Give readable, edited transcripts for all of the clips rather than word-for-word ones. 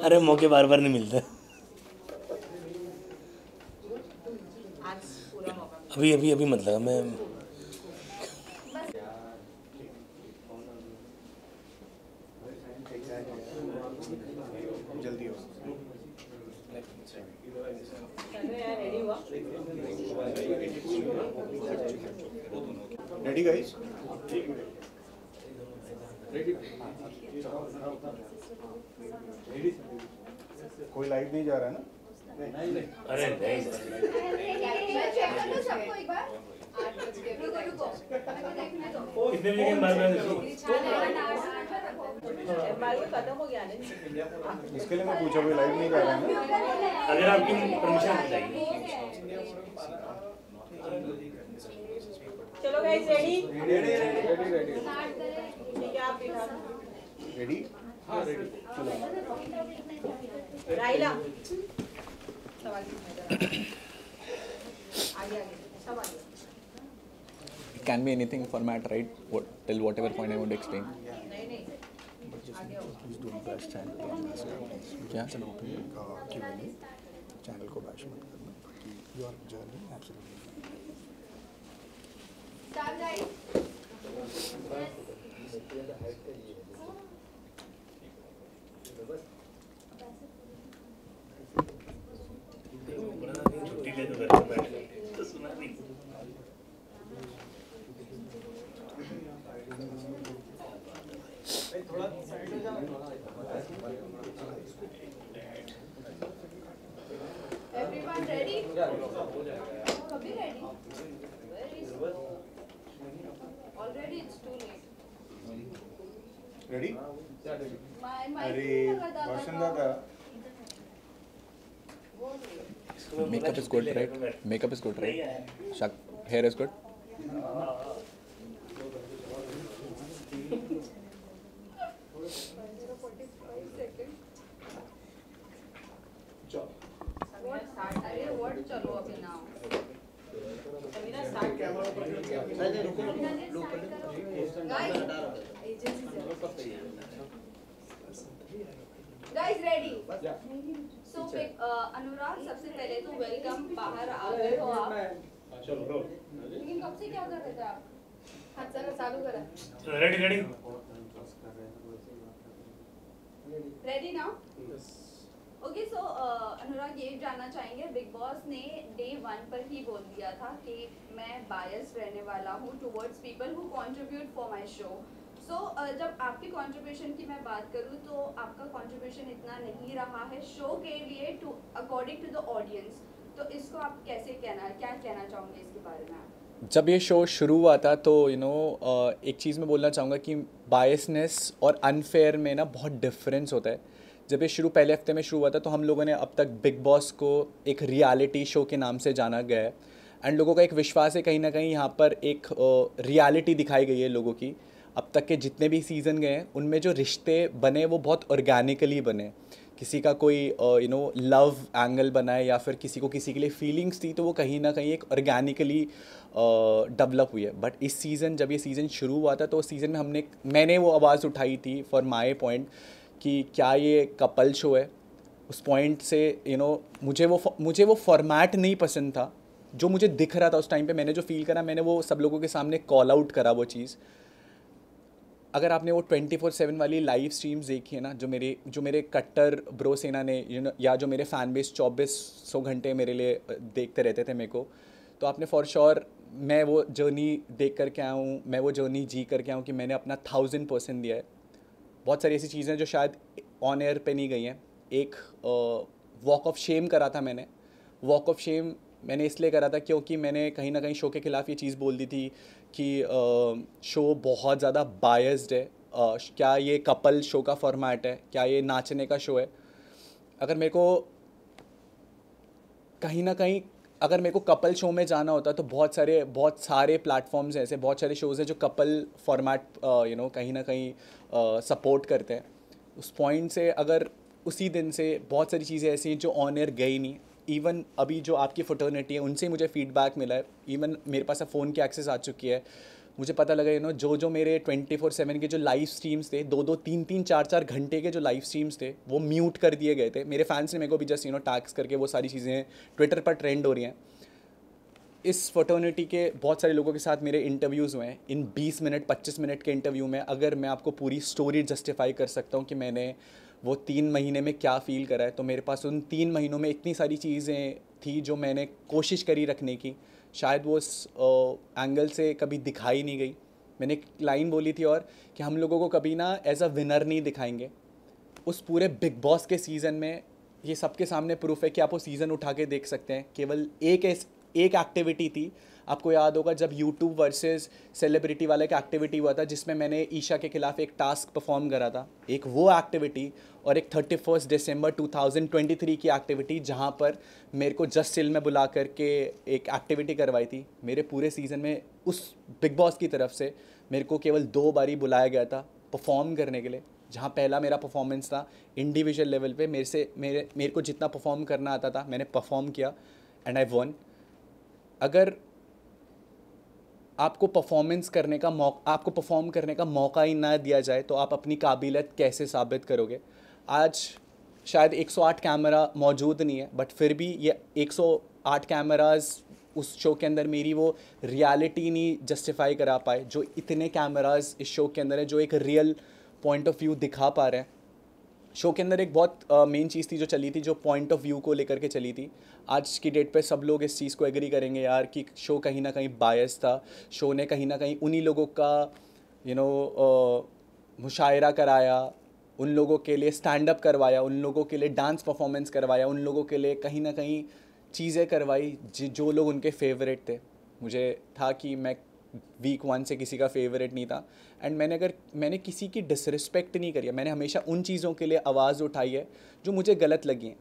अरे मौके बार बार नहीं मिलते। अभी अभी अभी मतलब मैं जल्दी हो। Ready guys? कोई लाइव नहीं जा रहा है ना? अरे नहीं कितने बजे के बाद खत्म हो गया इसके लिए मैं पूछा, कोई लाइव नहीं जा रहा है ना? अगर आपकी परमिशन हो जाएगी। चलो गाइस रेडी रेडी। ठीक है आप बिठा रेडी? हाँ रेडी। राइला सवाल आगे सब आगे It can be anything format, right? Till whatever point I want to explain. नहीं आगे आओ क्या? चैनल को बैश मत करना। योर जर्नी एब्सोल्युटली छुट्टी ले तो घर पे बैठ गए तो सुना नहीं। Everyone ready? Kabhi ready? Where is? Already it's too late. Ready? My अरे रोशन दादा, Makeup is good, right? Makeup is good, right? Hair is good. अरे what चलो अभी now. Sameena start Guys ready? So Anurag सबसे पहले तो वेलकम, बाहर आ गए हो आप। लेकिन कब से क्या कर रहे थे आप? हाथ चला चालू करा। Ready ready ready now? Okay so Anurag ये जानना चाहेंगे, बिग बॉस ने डे 1 पर ही बोल दिया था कि मैं बायस रहने वाला हूँ towards people who contribute for my show. So जब आपके कंट्रीब्यूशन की मैं बात करूँ तो आपका कंट्रीब्यूशन इतना नहीं रहा है शो के लिए to according to the audience, तो इसको आप कैसे क्या कहना चाहोगे इसके बारे में आप? जब ये शो शुरू हुआ था तो एक चीज़ मैं बोलना चाहूँगा कि बायसनेस और अनफेयर में ना बहुत डिफरेंस होता है। जब ये पहले हफ्ते में शुरू हुआ था तो हम लोगों ने अब तक बिग बॉस को एक रियलिटी शो के नाम से जाना गया है एंड लोगों का एक विश्वास है कहीं ना कहीं यहाँ पर एक रियलिटी दिखाई गई है लोगों की। अब तक के जितने भी सीज़न गए हैं उनमें जो रिश्ते बने वो बहुत ऑर्गेनिकली बने। किसी का कोई लव एंगल बना है या फिर किसी को किसी के लिए फीलिंग्स थी तो वो कहीं ना कहीं एक ऑर्गेनिकली डेवलप हुई है। बट इस सीज़न जब ये सीज़न शुरू हुआ था तो उस सीज़न में मैंने वो आवाज़ उठाई थी फॉर माई पॉइंट कि क्या ये कपल शो है। उस पॉइंट से मुझे वो फॉर्मेट नहीं पसंद था जो मुझे दिख रहा था उस टाइम पे। मैंने जो फील करा मैंने वो सब लोगों के सामने कॉल आउट करा वो चीज़। अगर आपने वो 24/7 वाली लाइव स्ट्रीम्स देखी है ना जो मेरे कट्टर ब्रो सेना ने या जो मेरे फ़ैन बेस 2400 घंटे मेरे लिए देखते रहते थे मेरे को, तो आपने फॉर श्योर मैं वो जर्नी देख करके आया हूँ, मैं वो जर्नी जी करके आया हूँ कि मैंने अपना 1000% दिया है। बहुत सारी ऐसी चीज़ें जो शायद ऑन एयर पे नहीं गई हैं। एक वॉक ऑफ शेम करा था मैंने। वॉक ऑफ शेम मैंने इसलिए करा था क्योंकि मैंने कहीं ना कहीं शो के ख़िलाफ़ ये चीज़ बोल दी थी कि शो बहुत ज़्यादा बायस्ड है। क्या ये कपल शो का फॉर्मेट है, क्या ये नाचने का शो है। अगर मेरे को कहीं ना कहीं अगर मेरे को कपल शो में जाना होता तो बहुत सारे प्लेटफॉर्म्स ऐसे बहुत सारे शोज़ हैं जो कपल फॉर्मेट कहीं ना कहीं सपोर्ट करते हैं। उस पॉइंट से अगर उसी दिन से बहुत सारी चीज़ें ऐसी हैं जो ऑन एयर गई नहीं। इवन अभी जो आपकी फ्रेटर्निटी है उनसे मुझे फीडबैक मिला है। इवन मेरे पास फ़ोन की एक्सेस आ चुकी है मुझे पता लगा जो मेरे 24/7 के जो लाइव स्ट्रीम्स थे, 2-2, 3-3, 4-4 घंटे के जो लाइव स्ट्रीम्स थे, वो म्यूट कर दिए गए थे। मेरे फैंस ने मेरे को भी जस्ट टैग्स करके वो सारी चीज़ें ट्विटर पर ट्रेंड हो रही हैं। इस फर्टर्निटी के बहुत सारे लोगों के साथ मेरे इंटरव्यूज़ हुए हैं। इन 20 मिनट 25 मिनट के इंटरव्यू में अगर मैं आपको पूरी स्टोरी जस्टिफाई कर सकता हूँ कि मैंने वो 3 महीने में क्या फ़ील करा है, तो मेरे पास उन 3 महीनों में इतनी सारी चीज़ें थी जो मैंने कोशिश करी रखने की। शायद वो उस एंगल से कभी दिखाई नहीं गई। मैंने एक लाइन बोली थी और कि हम लोगों को कभी ना एज अ विनर नहीं दिखाएंगे। उस पूरे बिग बॉस के सीज़न में ये सबके सामने प्रूफ है कि आप वो सीज़न उठा के देख सकते हैं। केवल एक एक्टिविटी थी, आपको याद होगा जब यूट्यूब वर्सेस सेलिब्रिटी वाला एक एक्टिविटी हुआ था जिसमें मैंने ईशा के खिलाफ एक टास्क परफॉर्म करा था, एक वो एक्टिविटी, और एक 31 दिसंबर 2023 की एक्टिविटी जहां पर मेरे को जस्ट सिल में बुला करके एक एक्टिविटी करवाई थी। मेरे पूरे सीज़न में उस बिग बॉस की तरफ से मेरे को केवल 2 बारी बुलाया गया था परफॉर्म करने के लिए, जहाँ पहला मेरा परफॉर्मेंस था इंडिविजुअल लेवल पे। मेरे को जितना परफॉर्म करना आता था मैंने परफॉर्म किया एंड आई वॉन। अगर आपको परफॉर्म करने का मौका ही ना दिया जाए तो आप अपनी काबिलियत कैसे साबित करोगे। आज शायद 108 कैमरा मौजूद नहीं है, बट फिर भी ये 108 कैमराज उस शो के अंदर मेरी वो रियलिटी नहीं जस्टिफाई करा पाए जो इतने कैमराज इस शो के अंदर है, जो एक रियल पॉइंट ऑफ व्यू दिखा पा रहे हैं। शो के अंदर एक बहुत मेन चीज़ थी जो चली थी, जो पॉइंट ऑफ व्यू को लेकर के चली थी। आज की डेट पे सब लोग इस चीज़ को एग्री करेंगे यार कि शो कहीं ना कहीं बायस था। शो ने कहीं ना कहीं उन्हीं लोगों का मुशायरा कराया, उन लोगों के लिए स्टैंड अप करवाया, उन लोगों के लिए डांस परफॉर्मेंस करवाया, उन लोगों के लिए कहीं ना कहीं चीज़ें करवाई जो लोग उनके फेवरेट थे। मुझे था कि मैं वीक 1 से किसी का फेवरेट नहीं था, एंड मैंने किसी की डिसरिस्पेक्ट नहीं करी है। मैंने हमेशा उन चीज़ों के लिए आवाज़ उठाई है जो मुझे गलत लगी हैं।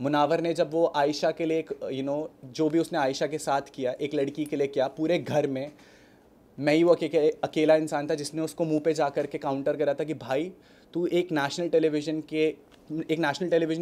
मुनावर ने जब वो आयशा के लिए जो भी उसने आयशा के साथ किया, एक लड़की के लिए किया, पूरे घर में मैं ही वो अकेला इंसान था जिसने उसको मुंह पे जा कर के काउंटर करा था कि भाई तू एक नेशनल टेलीविज़न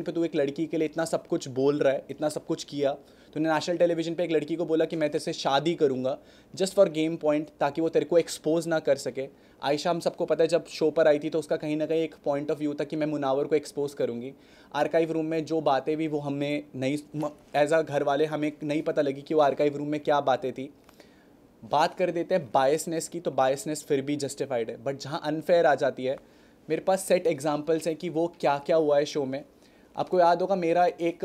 पे तू एक लड़की के लिए इतना सब कुछ बोल रहा है, इतना सब कुछ किया। तूने नेशनल टेलीविज़न पे एक लड़की को बोला कि मैं तेरे से शादी करूँगा जस्ट फॉर गेम पॉइंट, ताकि वो तेरे को एक्सपोज ना कर सके। आयशा, हम सबको पता है, जब शो पर आई थी तो उसका कहीं ना कहीं एक पॉइंट ऑफ व्यू था कि मैं मुनावर को एक्सपोज करूँगी। आर्काइव रूम में जो बातें भी वो हमें नहीं, एज अ घर वाले हमें नहीं पता लगी कि वो आर्काइव रूम में क्या बातें थी। बात कर देते हैं बायसनेस की, तो बायसनेस फिर भी जस्टिफाइड है, बट जहाँ अनफेयर आ जाती है, मेरे पास सेट एग्जांपल्स हैं कि वो क्या क्या हुआ है शो में। आपको याद होगा मेरा एक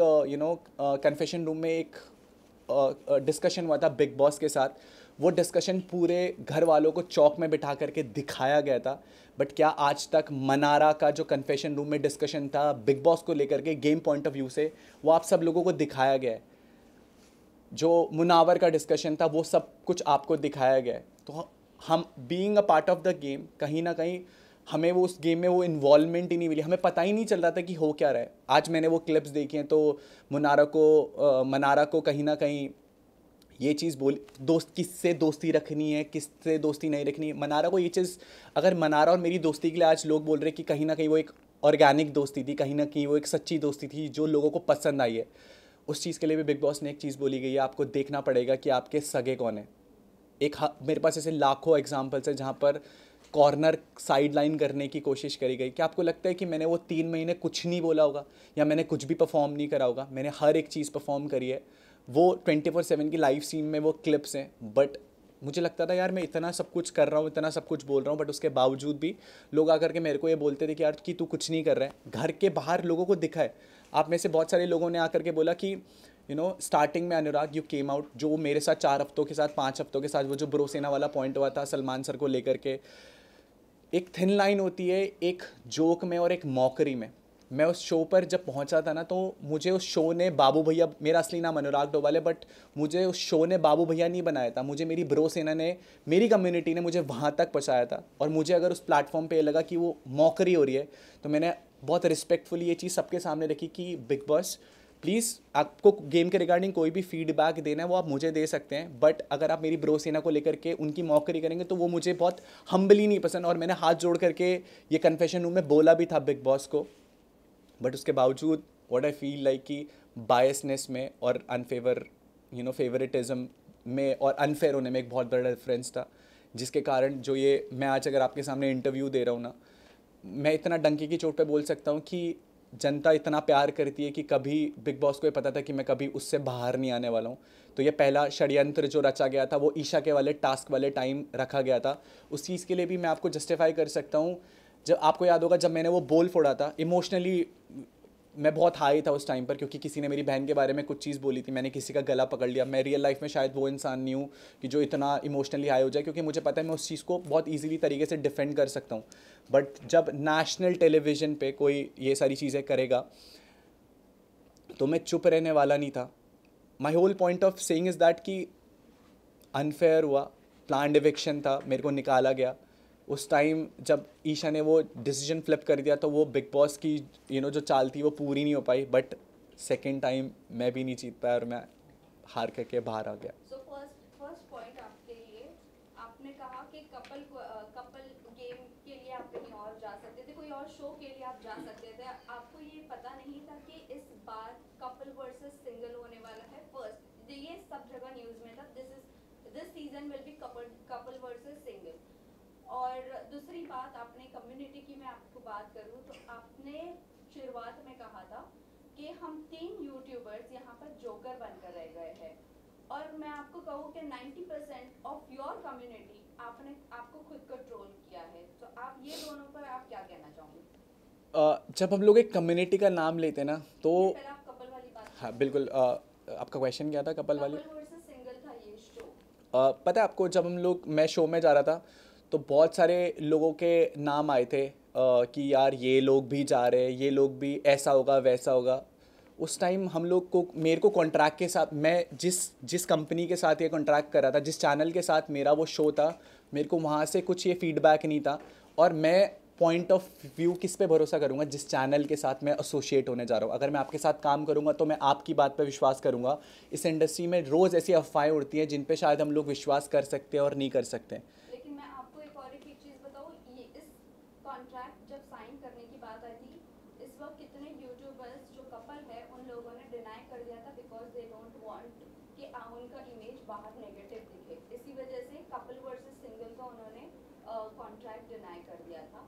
कन्फेशन रूम में एक डिस्कशन हुआ था बिग बॉस के साथ। वो डिस्कशन पूरे घर वालों को चौक में बिठा करके दिखाया गया था, बट क्या आज तक मनारा का जो कन्फेशन रूम में डिस्कशन था बिग बॉस को लेकर के गेम पॉइंट ऑफ व्यू से, वो आप सब लोगों को दिखाया गया है? जो मुनावर का डिस्कशन था वो सब कुछ आपको दिखाया गया है। तो हम being a part of the game, कहीं ना कहीं हमें वो उस गेम में वो इन्वॉल्वमेंट ही नहीं मिली, हमें पता ही नहीं चल रहा था कि हो क्या रहा है। आज मैंने वो क्लिप्स देखी हैं तो मनारा को कहीं ना कहीं ये चीज़ बोली, किससे दोस्ती रखनी है, किससे दोस्ती नहीं रखनी है। मनारा को ये चीज़, अगर मनारा और मेरी दोस्ती के लिए आज लोग बोल रहे हैं कि कहीं ना कहीं वो एक ऑर्गेनिक दोस्ती थी, कहीं ना कहीं वो एक सच्ची दोस्ती थी जो लोगों को पसंद आई है, उस चीज़ के लिए भी बिग बॉस ने एक चीज़ बोली गई है, आपको देखना पड़ेगा कि आपके सगे कौन है। मेरे पास ऐसे लाखों एग्जाम्पल्स हैं जहाँ पर कॉर्नर साइड लाइन करने की कोशिश करी गई। क्या आपको लगता है कि मैंने वो 3 महीने कुछ नहीं बोला होगा या मैंने कुछ भी परफॉर्म नहीं करा होगा? मैंने हर एक चीज़ परफॉर्म करी है। वो 24/7 की लाइव स्ट्रीम में वो क्लिप्स हैं, बट मुझे लगता था यार मैं इतना सब कुछ कर रहा हूँ, इतना सब कुछ बोल रहा हूँ, बट उसके बावजूद भी लोग आकर के मेरे को ये बोलते थे कि यार कि तू कुछ नहीं कर रहा है। घर के बाहर लोगों को दिखा है। आप में से बहुत सारे लोगों ने आकर के बोला कि स्टार्टिंग में अनुराग यू केम आउट, जो मेरे साथ 4 हफ्तों के साथ 5 हफ्तों के साथ वो जो ब्रोसेना वाला पॉइंट हुआ था सलमान सर को लेकर के, एक थिन लाइन होती है एक जोक में और एक मॉकरी में। मैं उस शो पर जब पहुंचा था ना, तो मुझे उस शो ने बाबू भैया, मेरा असली नाम अनुराग डोभाल है, बट मुझे उस शो ने बाबू भैया नहीं बनाया था। मुझे मेरी ब्रो सेना ने, मेरी कम्युनिटी ने मुझे वहाँ तक पहुँचाया था। और मुझे अगर उस प्लेटफॉर्म पे लगा कि वो मॉकरी हो रही है, तो मैंने बहुत रिस्पेक्टफुली ये चीज़ सबके सामने रखी कि बिग बॉस प्लीज़, आपको गेम के रिगार्डिंग कोई भी फीडबैक देना है वो आप मुझे दे सकते हैं, बट अगर आप मेरी ब्रो सेना को लेकर के उनकी मॉकरी करेंगे तो वो मुझे बहुत हम्बली नहीं पसंद। और मैंने हाथ जोड़ करके ये कन्फेशन रूम में बोला भी था बिग बॉस को, बट उसके बावजूद व्हाट आई फील लाइक कि बायसनेस में और फेवरेटिज्म में और अनफेयर होने में एक बहुत बड़ा डिफरेंस था। जिसके कारण जो ये मैं आज अगर आपके सामने इंटरव्यू दे रहा हूँ ना, मैं इतना डंके की चोट पे बोल सकता हूँ कि जनता इतना प्यार करती है कि कभी बिग बॉस को ये पता था कि मैं कभी उससे बाहर नहीं आने वाला हूँ। तो ये पहला षड्यंत्र जो रचा गया था वो ईशा के वाले टास्क वाले टाइम रखा गया था। उस चीज़ के लिए भी मैं आपको जस्टिफाई कर सकता हूँ। जब आपको याद होगा जब मैंने वो बोल फोड़ा था, इमोशनली मैं बहुत हाई था उस टाइम पर, क्योंकि किसी ने मेरी बहन के बारे में कुछ चीज़ बोली थी, मैंने किसी का गला पकड़ लिया। मैं रियल लाइफ में शायद वो इंसान नहीं हूँ कि जो इतना इमोशनली हाई हो जाए, क्योंकि मुझे पता है मैं उस चीज़ को बहुत ईजीली तरीके से डिफेंड कर सकता हूँ। बट जब नेशनल टेलीविज़न पे कोई ये सारी चीज़ें करेगा तो मैं चुप रहने वाला नहीं था। My whole point of saying is that कि अनफेयर हुआ, प्लान्ड एविक्शन था, मेरे को निकाला गया। उस टाइम जब ईशा ने वो डिसीजन फ्लिप कर दिया तो वो बिग बॉस की जो चाल थी वो पूरी नहीं हो पाई। बट सेकेंड टाइम मैं भी नहीं जीत पाया और मैं हार करके बाहर आ गया। सो फर्स्ट पॉइंट आपके लिए, आपने कहा कि कपल गेम के लिए आप कहीं और जा सकते थे, कोई और शो के लिए आप जा सकते थे। आपको ये पता नहीं था कि इस बार कपल वर्सेस सिंगल होने वाला है। फर्स्ट ये सब जगह न्यूज़ में था, this season will be couple versus single. और दूसरी बात, आपने कम्युनिटी की मैं आपको बात करूं तो आपने शुरुआत में कहा था कि हम 3 यूट्यूबर्स यहाँ पर जोकर बनकर रह गए हैं। और मैं आपको कहूँ कि 90% ऑफ योर कम्युनिटी आपको खुद को ट्रोल किया है। तो आप ये दोनों पर आप क्या कहना चाहोगे? जब हम लोग एक कम्युनिटी का नाम लेते हैं ना तो पहले आप कपल वाली बात। हाँ बिल्कुल। आपका क्वेश्चन क्या था? कपल वाली। कपल वर्सेस सिंगल था ये शो। पता है आपको, जब मैं शो में जा रहा था तो बहुत सारे लोगों के नाम आए थे कि यार ये लोग भी जा रहे हैं, ये लोग भी, ऐसा होगा वैसा होगा। उस टाइम हम लोग को, मेरे को कॉन्ट्रैक्ट के साथ, मैं जिस कंपनी के साथ ये कॉन्ट्रैक्ट कर रहा था, जिस चैनल के साथ मेरा वो शो था, मेरे को वहाँ से कुछ ये फीडबैक नहीं था। और मैं पॉइंट ऑफ व्यू किस पे भरोसा करूँगा? जिस चैनल के साथ मैं एसोसिएट होने जा रहा हूँ। अगर मैं आपके साथ काम करूँगा तो मैं आपकी बात पे विश्वास करूँगा। इस इंडस्ट्री में रोज़ ऐसी अफवाहें उड़ती हैं जिन पे शायद हम लोग विश्वास कर सकते हैं और नहीं कर सकते। लेकिन मैं आपको एक और एक चीज़ बताऊँ, ये इस कॉन्ट्रैक्ट जब साइन करने की बात आई थी, इस वक्त कितने यूट्यूबर्स जो कपल है उन लोगों ने डिनाई कर दिया था बिकॉज दे डोंट वांट कि उनका इमेज बाहर नेगेटिव दिखे। इसी वजह से कपल वर्सेस सिंगल का उन्होंने कॉन्ट्रैक्ट डिनाई कर दिया था।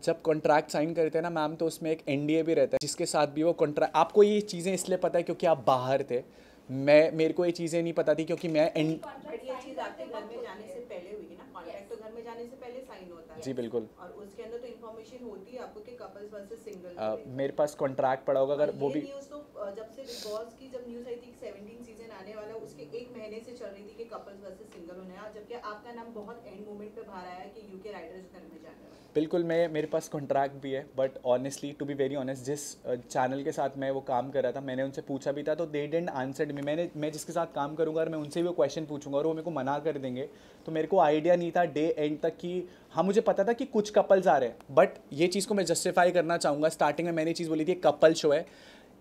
जब कॉन्ट्रैक्ट साइन करते हैं ना मैम, तो उसमें एक एनडीए भी रहता है जिसके साथ भी वो कॉन्ट्रैक्ट, आपको ये चीज़ें इसलिए पता है क्योंकि आप बाहर थे। मेरे को ये चीज़ें नहीं पता थी क्योंकि मैं बट ये चीज़ आपके घर में जाने से पहले हुई ना, कॉन्ट्रैक्ट तो घर में जाने से पहले साइन होता है। जी बिल्कुल। और उसके अंदर तो इन्फॉर्मेशन होती है आपको कि कपल्स वर्सेस सिंगल। मेरे पास कॉन्ट्रैक्ट पड़ा होगा अगर वो भी। न्यूज़ तो जब से बिग बॉस की जब न्यूज़ आई थी 17 सीजन आने वाला, उसके 1 महीने से चल रही थी कि कपल्स वर्सेस सिंगल होने वाला, जबकि आपका नाम बहुत एंड मोमेंट पे बाहर आया कि यूके राइडर्स घर में जाने वाला। बिल्कुल, मेरे पास कॉन्ट्रैक्ट भी है। But honestly, to be very honest, जिस चैनल के साथ मैं वो काम कर रहा था, मैंने उनसे पूछा भी था तो दे डिडंट आंसर्ड मी। मैं जिसके साथ काम करूंगा और मैं उनसे भी वो क्वेश्चन पूछूंगा और वो मेरे को मना कर देंगे, तो मेरे को आइडिया नहीं था डे एंड तक कि हाँ, मुझे पता था कि कुछ कपल्स आ रहे हैं। बट ये चीज़ को मैं जस्टिफाई करना चाहूँगा। स्टार्टिंग में मैंने चीज़ बोली थी कपल शो है।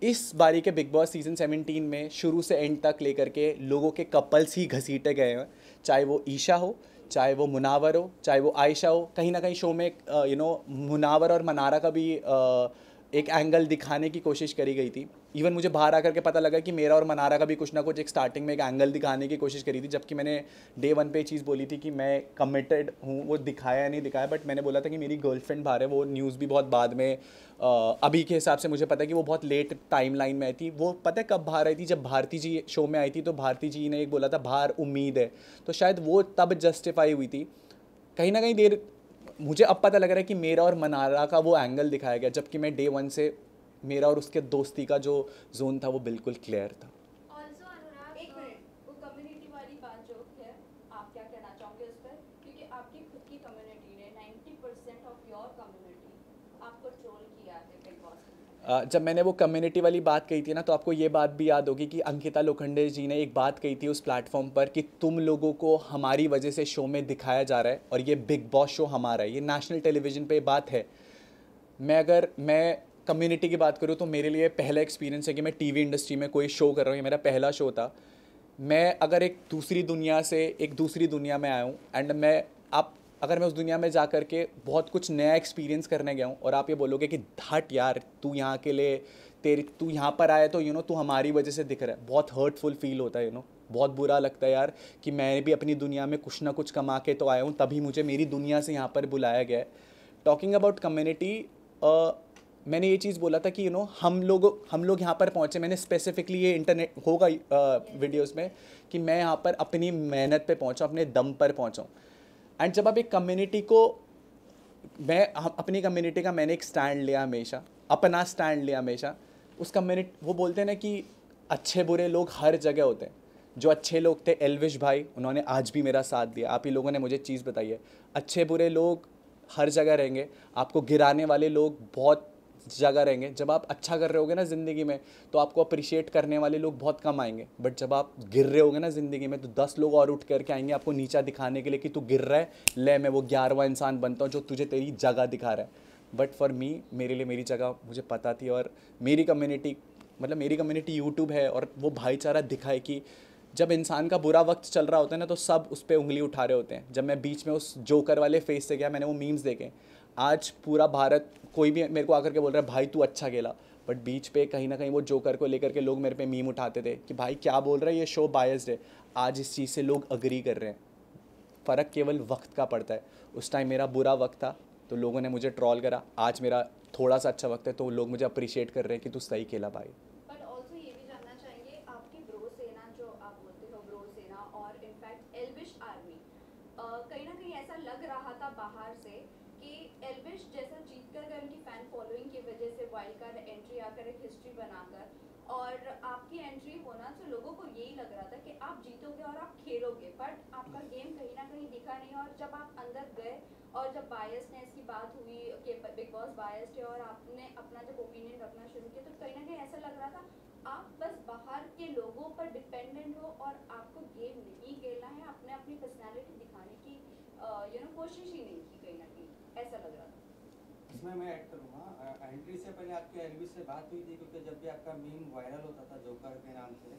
इस बारी के बिग बॉस सीज़न 17 में शुरू से एंड तक लेकर के लोगों के कपल्स ही घसीटे गए हैं, चाहे वो ईशा हो, चाहे वो मुनावर हो, चाहे वो आयशा हो। कहीं ना कहीं शो में मुनावर और मनारा का भी एक एंगल दिखाने की कोशिश करी गई थी। इवन मुझे बाहर आकर के पता लगा कि मेरा और मनारा का भी कुछ ना कुछ एक स्टार्टिंग में एक एंगल दिखाने की कोशिश करी थी, जबकि मैंने डे 1 पे चीज़ बोली थी कि मैं कमिटेड हूँ। वो दिखाया नहीं दिखाया, बट मैंने बोला था कि मेरी गर्लफ्रेंड बाहर है। वो न्यूज़ भी बहुत बाद में, अभी के हिसाब से मुझे पता है कि वो बहुत लेट टाइमलाइन में आई थी। वो पता है कब बाहर आई थी? जब भारती जी शो में आई थी तो भारती जी ने एक बोला था बाहर उम्मीद है, तो शायद वो तब जस्टिफाई हुई थी। कहीं ना कहीं देर मुझे अब पता लग रहा है कि मेरा और मनारा का वो एंगल दिखाया गया, जबकि मैं डे 1 से मेरा और उसके दोस्ती का जो जोन था वो बिल्कुल क्लियर था। ऑल्सो अनुराग, एक मिनट, वो कम्युनिटी वाली बात जो है, आप क्या कहना चाहोगे उस पर? क्योंकि आपकी खुद की कम्युनिटी ने 90% ऑफ योर कम्युनिटी आपको ट्रोल किया है बिग बॉस में। जब मैंने वो कम्युनिटी वाली बात कही थी ना, तो आपको ये बात भी याद होगी कि अंकिता लोखंडे जी ने एक बात कही थी उस प्लेटफॉर्म पर कि तुम लोगों को हमारी वजह से शो में दिखाया जा रहा है और ये बिग बॉस शो हमारा है, ये नेशनल टेलीविज़न पे बात है। मैं कम्युनिटी की बात करूँ तो मेरे लिए पहला एक्सपीरियंस है कि मैं टीवी इंडस्ट्री में कोई शो कर रहा हूँ। ये मेरा पहला शो था। मैं अगर एक दूसरी दुनिया से एक दूसरी दुनिया में आया हूँ, एंड अगर मैं उस दुनिया में जा कर के बहुत कुछ नया एक्सपीरियंस करने गया हूँ और आप ये बोलोगे कि हट यार, तू यहाँ के लिए तू यहाँ पर आया तो तू हमारी वजह से दिख रहा है, बहुत हर्टफुल फील होता है। बहुत बुरा लगता है यार कि मैं भी अपनी दुनिया में कुछ ना कुछ कमा के तो आया हूँ, तभी मुझे मेरी दुनिया से यहाँ पर बुलाया गया है। टॉकिंग अबाउट कम्युनिटी, मैंने ये चीज़ बोला था कि हम लोग यहाँ पर पहुँचे। मैंने स्पेसिफिकली ये इंटरनेट होगा वीडियोस में कि मैं यहाँ पर अपनी मेहनत पे पहुँचा, अपने दम पर पहुँचा हूँ। एंड जब आप एक कम्युनिटी को, अपनी कम्युनिटी का मैंने एक स्टैंड लिया हमेशा, अपना स्टैंड लिया हमेशा। उस कम्युनिटी, वो बोलते हैं ना कि अच्छे बुरे लोग हर जगह होते हैं। जो अच्छे लोग थे, एल्विश भाई, उन्होंने आज भी मेरा साथ दिया। आप ही लोगों ने मुझे चीज़ बताई है, अच्छे बुरे लोग हर जगह रहेंगे, आपको गिराने वाले लोग बहुत जगह रहेंगे। जब आप अच्छा कर रहे होगे ना ज़िंदगी में, तो आपको अप्रिशिएट करने वाले लोग बहुत कम आएंगे। बट जब आप गिर रहे होगे ना ज़िंदगी में, तो 10 लोग और उठ करके आएंगे आपको नीचा दिखाने के लिए कि तू गिर रहा है, ले मैं वो 11वां इंसान बनता हूँ जो तुझे तेरी जगह दिखा रहा है। बट फॉर मी, मेरे लिए मेरी जगह मुझे पता थी। और मेरी कम्युनिटी यूट्यूब है, और वो भाईचारा दिखाए कि जब इंसान का बुरा वक्त चल रहा होता है ना, तो सब उस पर उंगली उठा रहे होते हैं। जब मैं बीच में उस जोकर वाले फेस से गया, मैंने वो मीम्स देखे। आज पूरा भारत, कोई भी मेरे को आकर के बोल रहा है भाई तू अच्छा खेला, बट बीच पे कहीं ना कहीं वो जोकर को लेकर के लोग मेरे पे मीम उठाते थे कि भाई क्या बोल रहा है, ये शो बायस्ड है। आज इस चीज़ से लोग अग्री कर रहे हैं। फ़र्क केवल वक्त का पड़ता है। उस टाइम मेरा बुरा वक्त था तो लोगों ने मुझे ट्रॉल करा, आज मेरा थोड़ा सा अच्छा वक्त है तो लोग मुझे अप्रिशिएट कर रहे हैं कि तू सही खेला भाई। बट ऑल्सो ये भी जानना चाहेंगे, आपकी ब्रो सेना जो आप बोलते हो, ब्रो सेना और इनफैक्ट एल्विश आर्मी, कहीं ना कहीं ऐसा लग रहा था बाहर से कि एल्विश जैसा जीत कर गए उनकी फैन फॉलोइंग की वजह से, वाइल्ड कार्ड एंट्री आकर एक हिस्ट्री बनाकर, और आपकी एंट्री होना तो लोगों को यही लग रहा था कि आप जीतोगे और आप खेलोगे, बट आपका गेम कहीं ना कहीं दिखा नहीं। और जब आप अंदर गए और जब बायसनेस की बात हुई कि बिग बॉस बायस्ड है और आपने अपना जब ओपिनियन रखना शुरू किया, तो कहीं ना कहीं ऐसा लग रहा था आप बस बाहर के लोगों पर डिपेंडेंट हो और आपको गेम नहीं खेलना है, अपने अपनी पर्सनालिटी दिखाने की कोशिश ही नहीं की, कहीं ना कहीं ऐसा लग रहा था। इसमें मैं ऐड करूँगा, एंट्री से पहले आपकी एल्विस से बात हुई थी, क्योंकि जब भी आपका मीम वायरल होता था जोकर के नाम से,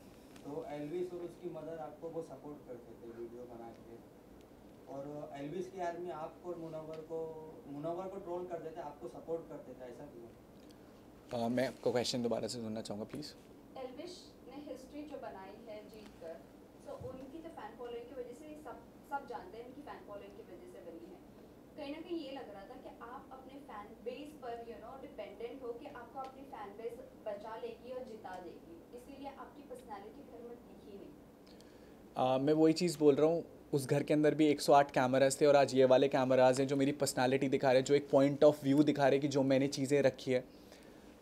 तो एल्विस और उसकी मदर आपको वो सपोर्ट करते थे वीडियो बना के। और एल्विस की आर्मी आपको और मुनव्वर को ट्रोल करते थे, आपको सपोर्ट करते थे, ऐसा क्यों? मैं आपको क्वेश्चन दोबारा से सुनना चाहूँगा प्लीज़। एल्विश ने हिस्ट्री जो बनाई है जीत कर, सो उनकी तो फैन फॉलोइंग की वजह से, सब जानते हैं उनकी फैन फॉलोइंग की वजह से बनी है। कहीं ना कहीं ये लग रहा था कि आप अपने फैन बेस पर डिपेंडेंट हो कि आपको अपनी फैन बेस बचा लेगी और जिता देगी, इसीलिए आपकी पर्सनालिटी घर में दिखी नहीं। मैं वही चीज़ बोल रहा हूँ, उस घर के अंदर भी 108 कैमराज थे और आज ये वाले कैमराज हैं जो मेरी पर्सनालिटी दिखा रहे हैं, जो एक पॉइंट ऑफ व्यू दिखा रहे हैं कि जो मैंने चीज़ें रखी है।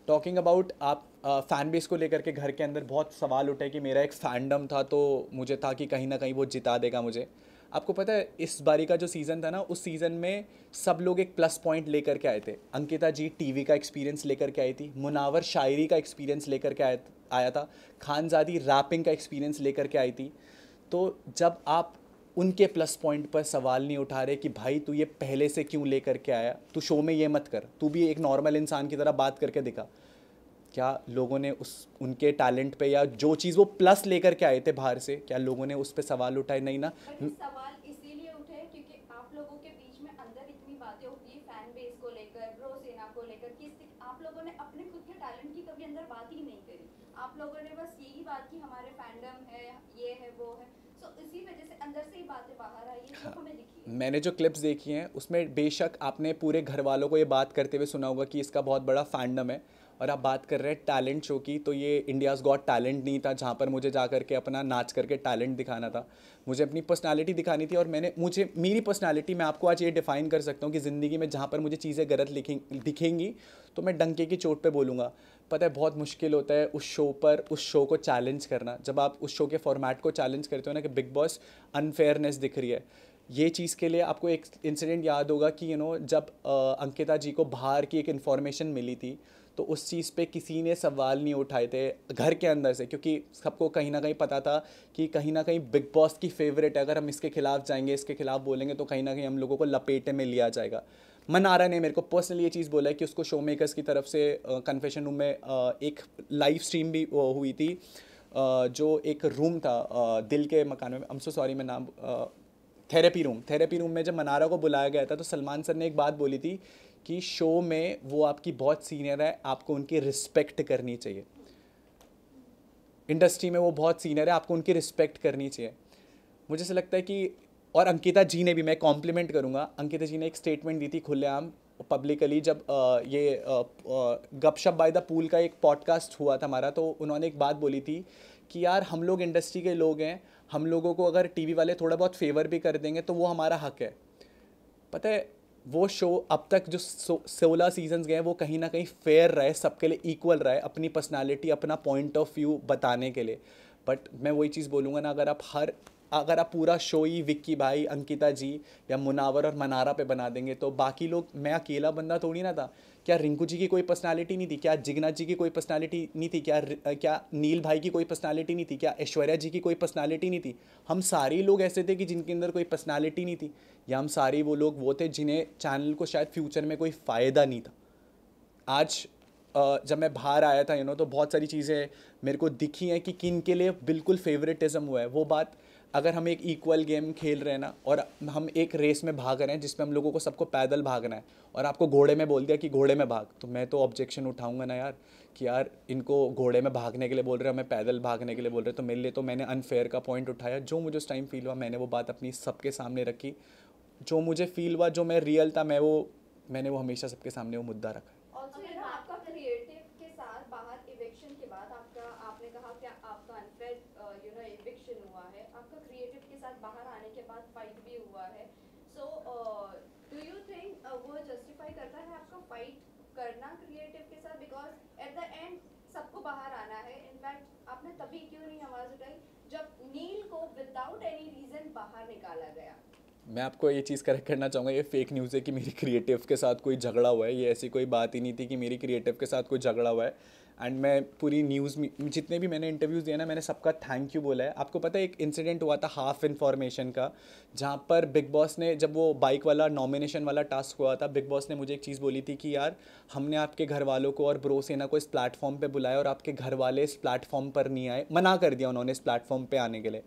टॉकिंग अबाउट आप फ़ैन बेस को लेकर के घर के अंदर बहुत सवाल उठे कि मेरा एक फैंडम था तो मुझे था कि कहीं ना कहीं वो जिता देगा मुझे। आपको पता है इस बारी का जो सीज़न था ना, उस सीज़न में सब लोग एक प्लस पॉइंट लेकर के आए थे। अंकिता जी टीवी का एक्सपीरियंस लेकर के आई थी, मुनावर शायरी का एक्सपीरियंस लेकर के आया था, खानज़ादी रैपिंग का एक्सपीरियंस लेकर के आई थी। तो जब आप उनके प्लस पॉइंट पर सवाल नहीं उठा रहे कि भाई तू ये पहले से क्यों लेकर के आया, तू शो में ये मत कर, तू भी एक नॉर्मल इंसान की तरह बात करके दिखा, क्या लोगों ने उनके टैलेंट पे या जो चीज़ वो प्लस लेकर के आए थे बाहर से, क्या लोगों ने उस पर सवाल उठाए? नहीं ना। सवाल इसीलिए उठे क्योंकि आप लोगों के बीच में अंदर इतनी बातें होती है फैन बेस को लेकर, ब्रो सेना को लेकर, कि आप लोगों ने अपने खुद के टैलेंट की कभी अंदर बात ही नहीं करी। आप लोगों ने बस यही बात की हमारे फैंडम है, ये है, वो है, सो इसी वजह से अंदर से ही बातें बाहर आई है, जो हमें दिखी है। मैंने जो क्लिप्स देखी हैं उसमें बेशक आपने पूरे घर वालों को ये बात करते हुए सुना होगा कि इसका बहुत बड़ा फैंडम है, और आप बात कर रहे हैं टैलेंट शो की, तो ये इंडियाज़ गॉट टैलेंट नहीं था जहाँ पर मुझे जा करके अपना नाच करके टैलेंट दिखाना था। मुझे अपनी पर्सनालिटी दिखानी थी, और मुझे मेरी पर्सनालिटी, मैं आपको आज ये डिफ़ाइन कर सकता हूँ कि ज़िंदगी में जहाँ पर मुझे चीज़ें गलत दिखेंगी तो मैं डंके की चोट पे बोलूँगा। पता है बहुत मुश्किल होता है उस शो को चैलेंज करना। जब आप उस शो के फॉर्मेट को चैलेंज करते हो ना कि बिग बॉस अनफेयरनेस दिख रही है, ये चीज़ के लिए आपको एक इंसिडेंट याद होगा कि जब अंकिता जी को बाहर की एक इन्फॉर्मेशन मिली थी, तो उस चीज़ पे किसी ने सवाल नहीं उठाए थे घर के अंदर से, क्योंकि सबको कहीं ना कहीं पता था कि कहीं ना कहीं बिग बॉस की फेवरेट है, अगर हम इसके खिलाफ जाएंगे, इसके खिलाफ बोलेंगे तो कहीं ना कहीं हम लोगों को लपेटे में लिया जाएगा। मनारा ने मेरे को पर्सनली ये चीज़ बोला है कि उसको शो मेकर्स की तरफ से कन्फेशन रूम में एक लाइव स्ट्रीम भी हुई थी, जो एक रूम था दिल के मकान में, आई एम सो सॉरी मैं नाम, थेरेपी रूम में जब मनारा को बुलाया गया था तो सलमान सर ने एक बात बोली थी कि शो में वो आपकी बहुत सीनियर है, आपको उनकी रिस्पेक्ट करनी चाहिए। इंडस्ट्री में वो बहुत सीनियर है, आपको उनकी रिस्पेक्ट करनी चाहिए। मुझे ऐसा लगता है कि, और अंकिता जी ने भी, मैं कॉम्प्लीमेंट करूँगा, अंकिता जी ने एक स्टेटमेंट दी थी खुलेआम पब्लिकली, जब ये गपशप बाय द पूल का एक पॉडकास्ट हुआ था हमारा, तो उन्होंने एक बात बोली थी कि यार हम लोग इंडस्ट्री के लोग हैं, हम लोगों को अगर टीवी वाले थोड़ा बहुत फेवर भी कर देंगे तो वो हमारा हक है। पता है वो शो अब तक जो 16 सीजन्स गए हैं वो कहीं ना कहीं फेयर रहे, सबके लिए इक्वल रहे, अपनी पर्सनालिटी अपना पॉइंट ऑफ व्यू बताने के लिए। बट मैं वही चीज़ बोलूँगा ना, अगर आप पूरा शो ही विक्की भाई, अंकिता जी या मुनावर और मनारा पे बना देंगे तो बाकी लोग, मैं अकेला बंदा थोड़ी ना था। क्या रिंकू जी की कोई पर्सनालिटी नहीं थी? क्या जिगना जी की कोई पर्सनालिटी नहीं थी? क्या नील भाई की कोई पर्सनालिटी नहीं थी? क्या ऐश्वर्या जी की कोई पर्सनालिटी नहीं थी? हम सारे लोग ऐसे थे कि जिनके अंदर कोई पर्सनालिटी नहीं थी, या हम सारे वो लोग वो थे जिन्हें चैनल को शायद फ्यूचर में कोई फ़ायदा नहीं था। आज जब मैं बाहर आया था तो बहुत सारी चीज़ें मेरे को दिखी हैं कि किन के लिए बिल्कुल फेवरेटिज्म हुआ है। वो बात, अगर हम एक इक्वल गेम खेल रहे हैं ना, और हम एक रेस में भाग रहे हैं जिसमें हम लोगों को सबको पैदल भागना है, और आपको घोड़े में बोल दिया कि घोड़े में भाग, तो मैं तो ऑब्जेक्शन उठाऊंगा ना यार, कि यार इनको घोड़े में भागने के लिए बोल रहे हैं, हमें पैदल भागने के लिए बोल रहे हैं। तो मेरे लिए तो मैंने अनफेयर का पॉइंट उठाया, जो मुझे उस टाइम फील हुआ मैंने वो बात अपनी सबके सामने रखी, जो मुझे फील हुआ, जो मैं रियल था, मैंने वो हमेशा सबके सामने वो मुद्दा रखा। ऑल्सो यू नो आपका क्रिएटिव के साथ बाहर इविक्शन के बाद आपने कहा कि आपका अनफेयर इविक्शन हुआ है, आपका क्रिएटिव के साथ बाहर आने के बाद फाइट भी हुआ है। सो डू यू थिंक वो जस्टिफाई करता है आपका फाइट करना क्रिएटिव के साथ? बिकॉज एट द एंड सबको बाहर आना है। इनफैक्ट आपने तभी क्यों नहीं आवाज़ उठाई जब नील को विदाउट एनी रीज़न बाहर निकाला गया? मैं आपको ये चीज़ करेक्ट करना चाहूँगा, ये फेक न्यूज़ है कि मेरी क्रिएटिव के साथ कोई झगड़ा हुआ है। ये ऐसी कोई बात ही नहीं थी कि मेरी क्रिएटिव के साथ कोई झगड़ा हुआ है। एंड मैं पूरी न्यूज़ में जितने भी मैंने इंटरव्यूज़ दिए ना, मैंने सबका थैंक यू बोला है। आपको पता है एक इंसिडेंट हुआ था हाफ इन्फॉर्मेशन का, जहाँ पर बिग बॉस ने, जब वो बाइक वाला नॉमिनेशन वाला टास्क हुआ था, बिग बॉस ने मुझे एक चीज़ बोली थी कि यार हमने आपके घर वालों को और ब्रो सेना को इस प्लेटफॉर्म पर बुलाया और आपके घर वाले इस प्लेटफॉर्म पर नहीं आए, मना कर दिया उन्होंने इस प्लेटफॉर्म पर आने के लिए।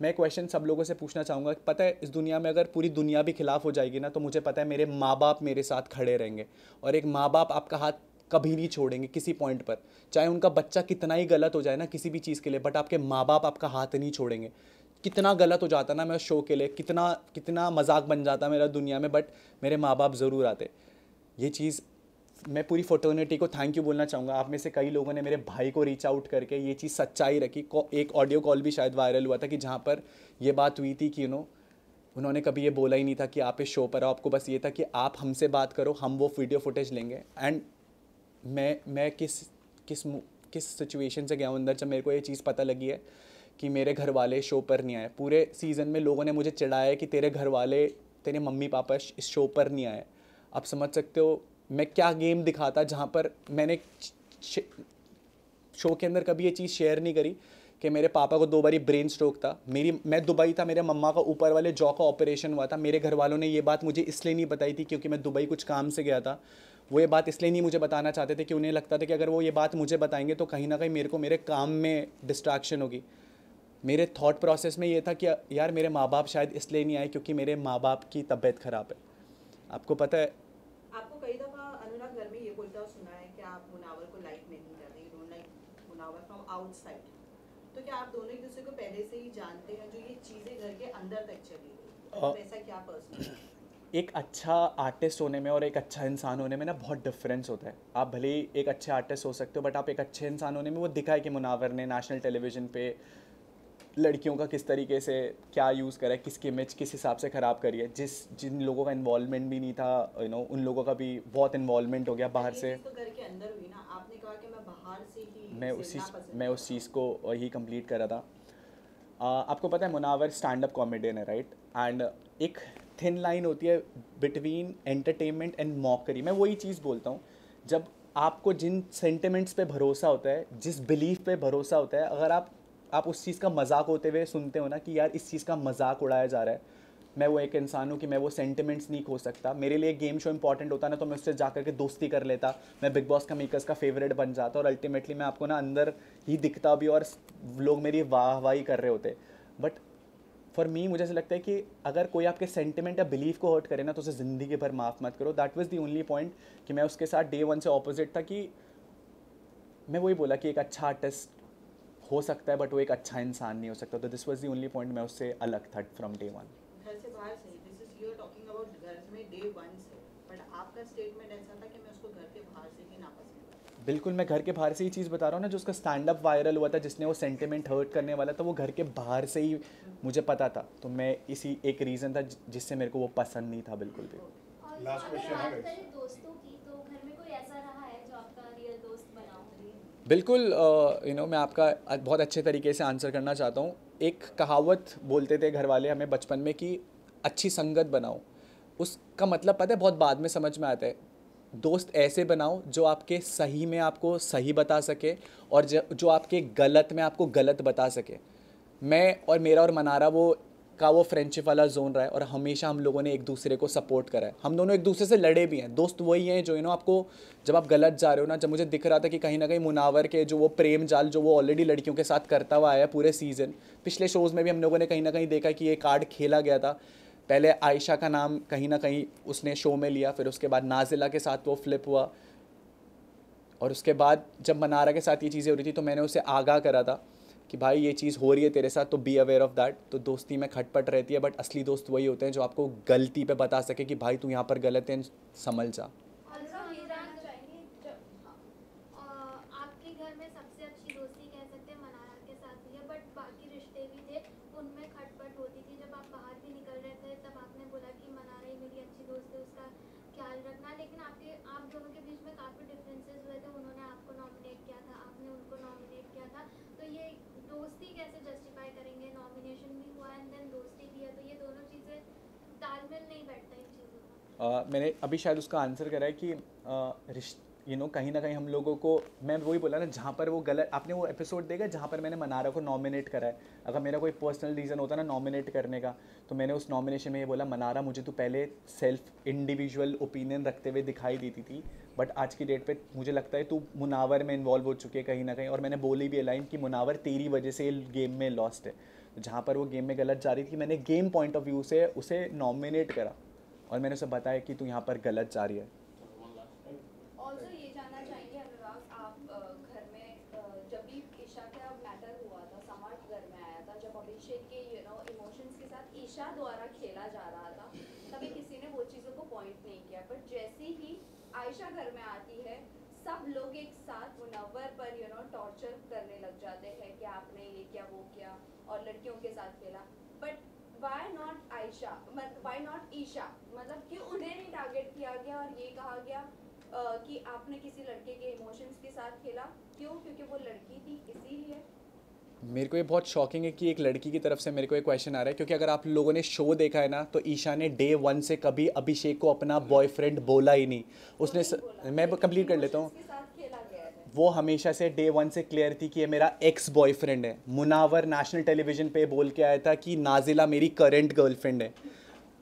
मैं क्वेश्चन सब लोगों से पूछना चाहूँगा, पता है इस दुनिया में अगर पूरी दुनिया भी खिलाफ हो जाएगी ना, तो मुझे पता है मेरे माँ बाप मेरे साथ खड़े रहेंगे। और एक माँ बाप आपका हाथ कभी नहीं छोड़ेंगे किसी पॉइंट पर, चाहे उनका बच्चा कितना ही गलत हो जाए ना किसी भी चीज़ के लिए, बट आपके माँ बाप आपका हाथ नहीं छोड़ेंगे। कितना गलत हो जाता ना मैं शो के लिए, कितना मजाक बन जाता मेरा दुनिया में, बट मेरे माँ बाप ज़रूर आते। ये चीज़ मैं पूरी फ्रेटर्निटी को थैंक यू बोलना चाहूँगा। आप में से कई लोगों ने मेरे भाई को रीच आउट करके ये चीज़ सच्चाई रखी। एक ऑडियो कॉल भी शायद वायरल हुआ था कि जहाँ पर ये बात हुई थी कि उन्होंने कभी ये बोला ही नहीं था कि आप इस शो पर आओ, आपको बस ये था कि आप हमसे बात करो, हम वो वीडियो फुटेज लेंगे। एंड मैं किस सिचुएशन से गया हूँ अंदर, जब मेरे को ये चीज़ पता लगी है कि मेरे घर वाले शो पर नहीं आए। पूरे सीज़न में लोगों ने मुझे चिढ़ाया है कि तेरे घर वाले, तेरे मम्मी पापा इस शो पर नहीं आए। आप समझ सकते हो मैं क्या गेम दिखाता, जहाँ पर मैंने शो के अंदर कभी ये चीज़ शेयर नहीं करी कि मेरे पापा को 2 बारी ब्रेन स्ट्रोक था, मैं दुबई था, मेरे मम्मा का ऊपर वाले जॉ का ऑपरेशन हुआ था। मेरे घर वालों ने ये बात मुझे इसलिए नहीं बताई थी क्योंकि मैं दुबई कुछ काम से गया था। वो ये बात इसलिए नहीं मुझे बताना चाहते थे कि उन्हें लगता था कि अगर वो ये बात मुझे बताएंगे तो कहीं ना कहीं मेरे को मेरे काम में डिस्ट्रैक्शन होगी। मेरे थॉट प्रोसेस में ये था कि यार मेरे माँ बाप शायद इसलिए नहीं आए क्योंकि मेरे माँ बाप की तबीयत ख़राब है। आपको पता है, आपको कई दफ़ा अनुराग घर में ये बोलता हुआ सुना है कि आप मुनावर को लाइक नहीं करते, you don't like Munawar from outside. तो क्या आप दोनों एक दूसरे को पहले से ही जानते हैं जो ये चीज़ें घर के अंदर तक चली गई? ऐसा क्या पर्सनल? एक अच्छा आर्टिस्ट होने में और एक अच्छा इंसान होने में ना बहुत डिफरेंस होता है। आप भले ही एक अच्छे आर्टिस्ट हो सकते हो, बट आप एक अच्छे इंसान होने में, वो दिखा है कि मुनावर ने नेशनल टेलीविज़न पे लड़कियों का किस तरीके से क्या यूज़ करा है, किसकी इमेज किस हिसाब से ख़राब करी है। जिन लोगों का इन्वॉल्वमेंट भी नहीं था, उन लोगों का भी बहुत इन्वॉल्वमेंट हो गया बाहर से। तो घर के अंदर हुई ना, आपने कहा कि मैं बाहर से ही मैं उस चीज़ को ही कंप्लीट कर रहा था। आपको पता है मुनावर स्टैंड अप कॉमेडियन है, राइट? एंड एक थिन लाइन होती है बिटवीन एंटरटेनमेंट एंड मॉकरी। मैं वही चीज़ बोलता हूँ, जब आपको जिन सेंटिमेंट्स पे भरोसा होता है, जिस बिलीफ पे भरोसा होता है, अगर आप उस चीज़ का मजाक होते हुए सुनते हो ना कि यार इस चीज़ का मजाक उड़ाया जा रहा है, मैं वो एक इंसान हूँ कि मैं वो सेंटिमेंट्स नहीं खो सकता। मेरे लिए गेम शो इंपॉर्टेंट होता ना, तो मैं उससे जाकर के दोस्ती कर लेता, मैं बिग बॉस का मेकर्स का फेवरेट बन जाता, और अल्टीमेटली मैं आपको ना अंदर ही दिखता भी और लोग मेरी वाहवाही कर रहे होते। बट फॉर मी मुझे ऐसा लगता है कि अगर कोई आपके सेंटिमेंट या बिलीफ को हर्ट करे ना, तो उसे ज़िंदगी भर माफ़ मत करो। That was the only point कि मैं उसके साथ डे 1 से ऑपोजिट था, कि मैं वही बोला कि एक अच्छा आर्टिस्ट हो सकता है बट वो एक अच्छा इंसान नहीं हो सकता. तो this was the only point मैं उससे अलग था फ्रॉम डे वन. घर से बाहर से this is you are talking about घर में डे वन से, बट आपका स्टेटमेंट ऐसा था कि मैं उसको घर के बाहर से ही नापसंद करता. बिल्कुल मैं घर के बाहर से ही चीज़ बता रहा हूँ ना, जो उसका स्टैंड अप वायरल हुआ था जिसने वो सेंटिमेंट हर्ट करने वाला था, वो घर के बाहर से ही मुझे पता था. तो मैं इसी एक रीज़न था जिससे मेरे को वो पसंद नहीं था बिल्कुल भी. Last question है guys. दोस्तों की, तो घर में कोई ऐसा रहा है जो आपका रियल दोस्त बना हो? बिल्कुल मैं आपका बहुत अच्छे तरीके से आंसर करना चाहता हूँ. एक कहावत बोलते थे घर वाले हमें बचपन में कि अच्छी संगत बनाओ. उसका मतलब पता है बहुत बाद में समझ में आता है. दोस्त ऐसे बनाओ जो आपके सही में आपको सही बता सके और जो आपके गलत में आपको गलत बता सके. मैं और मेरा और मनारा वो फ्रेंडशिप वाला जोन रहा है और हमेशा हम लोगों ने एक दूसरे को सपोर्ट करा है. हम दोनों एक दूसरे से लड़े भी हैं. दोस्त वही हैं जो आपको जब आप गलत जा रहे हो ना, जब मुझे दिख रहा था कि कहीं ना कहीं मुनावर के जो वो प्रेम जाल जो वो ऑलरेडी लड़कियों के साथ करता हुआ आया है पूरे सीज़न, पिछले शोज़ में भी हम लोगों ने कहीं ना कहीं देखा कि ये कार्ड खेला गया था. पहले आयशा का नाम कहीं ना कहीं उसने शो में लिया, फिर उसके बाद नाजिला के साथ वो फ्लिप हुआ, और उसके बाद जब मनारा के साथ ये चीज़ें हो रही थी तो मैंने उसे आगाह करा था कि भाई ये चीज़ हो रही है तेरे साथ तो बी अवेयर ऑफ दैट. तो दोस्ती में खटपट रहती है बट असली दोस्त वही होते हैं जो आपको गलती पे बता सके कि भाई तू यहाँ पर गलत है, संभल जा. आपके घर में सबसे अच्छी दोस्ती कह सकते हैं मनारा के साथ ही है, बट बाकी रिश्ते भी थे उनमें खटपट होती थी. जब आप बाहर भी निकल रहे थे तब आपने बोला कि मनारा ही मेरी अच्छी दोस्त है, उसका ख्याल रखना. लेकिन आप दोनों के बीच में काफ़ी डिफरेंसेस हुए थे. उन्होंने आपको नॉमिनेट किया था, आपने उनको नॉमिनेट किया था. तो ये दोस्ती कैसे जस्टिफाई करेंगे? नॉमिनेशन भी हुआ एंड देन दोस्ती भी है, तो ये दोनों चीज़ें तालमेल नहीं बैठता इन चीज़ों का. मैंने अभी शायद उसका आंसर करा है कि कहीं ना कहीं हम लोगों को, मैं वही बोला ना, जहाँ पर वो गलत, आपने वो एपिसोड देखा जहाँ पर मैंने मनारा को नॉमिनेट करा है. अगर मेरा कोई पर्सनल रीज़न होता ना नॉमिनेट करने का, तो मैंने उस नॉमिनेशन में ये बोला मनारा मुझे तो पहले सेल्फ इंडिविजुअल ओपिनियन रखते हुए दिखाई देती थी, बट आज की डेट पे मुझे लगता है तू मुनावर में इन्वॉल्व हो चुकी है कहीं ना कहीं. और मैंने बोली भी लाइन कि मुनावर तेरी वजह से गेम में लॉस्ट है. जहाँ पर वो गेम में गलत जा रही थी मैंने गेम पॉइंट ऑफ व्यू से उसे नॉमिनेट करा और मैंने उसे बताया कि तू यहाँ पर गलत जा रही है. ऑल्सो ये जानना चाहेंगे अनुराग, आप घर में जब भी ईशा का मैटर हुआ था, समाज घर में आया था, जब अभिषेक के इमोशंस के साथ ईशा द्वारा खेला जा रहा था, तभी किसी ने वो चीज़ों को पॉइंट नहीं किया. बट जैसे ही आयशा घर में आती है सब लोग एक साथ मुनव्वर पर टॉर्चर करने लग जाते हैं कि आपने ये किया वो किया और लड़कियों के साथ खेला. But why not Ayesha, why not Isha, मतलब क्यों उन्हें नहीं टारगेट किया गया और ये कहा गया कि आपने किसी लड़के के इमोशंस के साथ खेला? क्यों? क्योंकि वो लड़की थी इसीलिए. मेरे को ये बहुत शॉकिंग है कि एक लड़की की तरफ से मेरे को एक क्वेश्चन आ रहा है, क्योंकि अगर आप लोगों ने शो देखा है ना तो ईशा ने डे वन से कभी अभिषेक को अपना बॉयफ्रेंड बोला ही नहीं. उसने मैं कंप्लीट कर लेता हूँ. के साथ खेला गया है. वो हमेशा से डे वन से क्लियर थी कि ये मेरा एक्स बॉयफ्रेंड है. मुनावर नेशनल टेलीविज़न पे बोल के आया था कि नाजिला मेरी करंट गर्लफ्रेंड है.